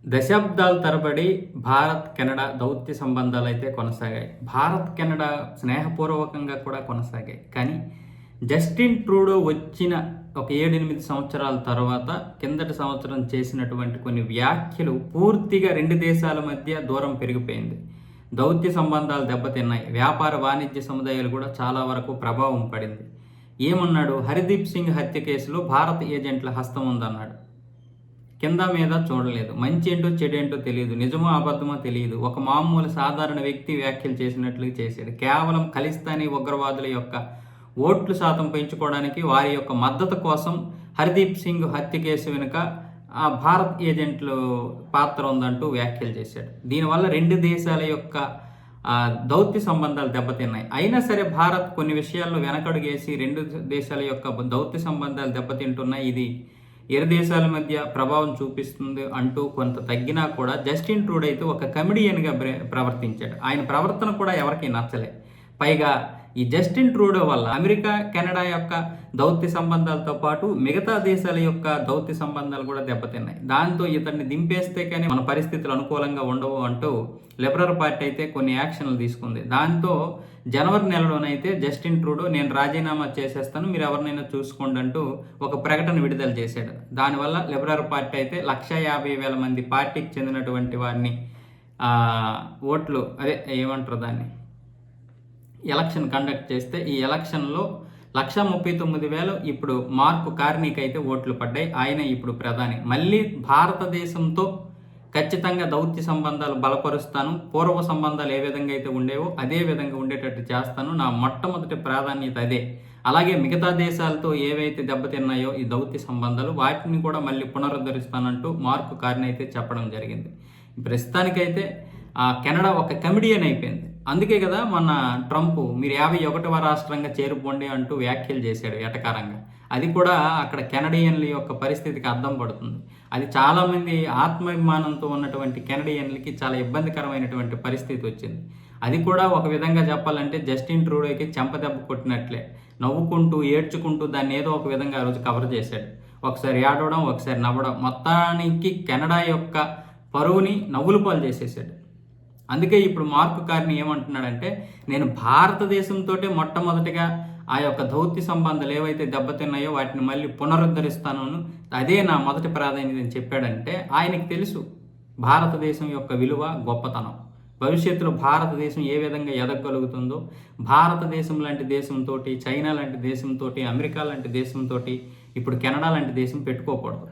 దశాబ్దాల తరబడి భారత్ కెనడా దౌత్య సంబంధాలు అయితే కొనసాగాయి. భారత్ కెనడా స్నేహపూర్వకంగా కూడా కొనసాగాయి. కానీ జస్టిన్ ట్రూడో వచ్చిన ఒక 7-8 సంవత్సరాల తర్వాత కిందటి సంవత్సరం చేసినటువంటి కొన్ని వ్యాఖ్యలు పూర్తిగా రెండు దేశాల మధ్య దూరం పెరిగిపోయింది. దౌత్య సంబంధాలు దెబ్బతిన్నాయి. వ్యాపార వాణిజ్య సముదాయాలు కూడా చాలా వరకు ప్రభావం పడింది. ఏమన్నాడు? హర్దీప్ సింగ్ హత్య కేసులో భారత ఏజెంట్ల హస్తం ఉందన్నాడు. కింద మీద చూడలేదు. మంచి ఏంటో చెడేంటో తెలియదు. నిజమో అబద్ధమో తెలియదు. ఒక మామూలు సాధారణ వ్యక్తి వ్యాఖ్యలు చేసినట్లు చేశాడు. కేవలం ఖలిస్తానీ ఉగ్రవాదుల యొక్క ఓట్లు శాతం పెంచుకోవడానికి, వారి యొక్క మద్దతు కోసం హర్దీప్ సింగ్ హత్య కేసు వెనుక ఆ భారత్ ఏజెంట్లు పాత్ర ఉందంటూ వ్యాఖ్యలు చేశాడు. దీనివల్ల రెండు దేశాల యొక్క దౌత్య సంబంధాలు దెబ్బతిన్నాయి. అయినా సరే భారత్ కొన్ని విషయాల్లో వెనకడుగేసి రెండు దేశాల యొక్క దౌత్య సంబంధాలు దెబ్బతింటున్నాయి. ఇది ఇరు దేశాల మధ్య ప్రభావం చూపిస్తుంది అంటూ కొంత తగ్గినా కూడా జస్టిన్ ట్రూడో అయితే ఒక కమెడియన్గా ప్రవర్తించాడు. ఆయన ప్రవర్తన కూడా ఎవరికి నచ్చలే. పైగా ఈ జస్టిన్ ట్రూడో వల్ల అమెరికా కెనడా యొక్క దౌత్య సంబంధాలతో పాటు మిగతా దేశాల యొక్క దౌత్య సంబంధాలు కూడా దెబ్బతిన్నాయి. దాంతో ఇతన్ని దింపేస్తే కానీ మన పరిస్థితులు అనుకూలంగా ఉండవు అంటూ లిబరల్ పార్టీ అయితే కొన్ని యాక్షన్లు తీసుకుంది. దాంతో జనవరి నెలలోనైతే జస్టిన్ ట్రూడో నేను రాజీనామా చేసేస్తాను, మీరు ఎవరినైనా చూసుకోండి అంటూ ఒక ప్రకటన విడుదల చేశాడు. దానివల్ల లిబరల్ పార్టీ అయితే 150,000 మంది పార్టీకి చెందినటువంటి వారిని ఓట్లు ఏమంటారు దాన్ని ఎలక్షన్ కండక్ట్ చేస్తే ఈ ఎలక్షన్లో 139,000 ఇప్పుడు మార్క్ కార్నీకి అయితే ఓట్లు పడ్డాయి. ఆయన ఇప్పుడు ప్రధాని. మళ్ళీ భారతదేశంతో ఖచ్చితంగా దౌత్య సంబంధాలు బలపరుస్తాను, పూర్వ సంబంధాలు ఏ విధంగా అయితే ఉండేవో అదే విధంగా ఉండేటట్టు చేస్తాను, నా మొట్టమొదటి ప్రాధాన్యత అదే. అలాగే మిగతా దేశాలతో ఏవైతే దెబ్బతిన్నాయో ఈ దౌత్య సంబంధాలు వాటిని కూడా మళ్ళీ పునరుద్ధరిస్తానంటూ మార్క్ కార్నీ అయితే చెప్పడం జరిగింది. ప్రస్తుతానికైతే కెనడా ఒక కమెడియన్ అయిపోయింది. అందుకే కదా మన ట్రంప్ మీరు 51వ రాష్ట్రంగా చేరుకోండి అంటూ వ్యాఖ్యలు చేశాడు ఎటకారంగా. అది కూడా అక్కడ కెనడియన్ల యొక్క పరిస్థితికి అద్దం పడుతుంది. అది చాలామంది ఆత్మాభిమానంతో ఉన్నటువంటి కెనడియన్లకి చాలా ఇబ్బందికరమైనటువంటి పరిస్థితి వచ్చింది. అది కూడా ఒక విధంగా చెప్పాలంటే జస్టిన్ ట్రూడోకి చెంపదెబ్బ కొట్టినట్లే. నవ్వుకుంటూ ఏడ్చుకుంటూ దాన్ని ఏదో ఒక విధంగా ఆ రోజు కవర్ చేశాడు. ఒకసారి ఏడవడం, ఒకసారి నవ్వడం, మొత్తానికి కెనడా యొక్క పరువుని నవ్వుల పాలు చేసేసాడు. అందుకే ఇప్పుడు మార్క్ కార్నీ ఏమంటున్నాడంటే నేను భారతదేశంతో మొట్టమొదటిగా ఆ యొక్క దౌత్య సంబంధాలు ఏవైతే దెబ్బతిన్నాయో వాటిని మళ్ళీ పునరుద్ధరిస్తాను, అదే నా మొదటి ప్రాధాన్యత అని చెప్పాడంటే ఆయనకి తెలుసు భారతదేశం యొక్క విలువ, గొప్పతనం. భవిష్యత్తులో భారతదేశం ఏ విధంగా ఎదగగలుగుతుందో, భారతదేశం లాంటి దేశంతో, చైనా లాంటి దేశంతో, అమెరికా లాంటి దేశంతో ఇప్పుడు కెనడా లాంటి దేశం పెట్టుకోకూడదు.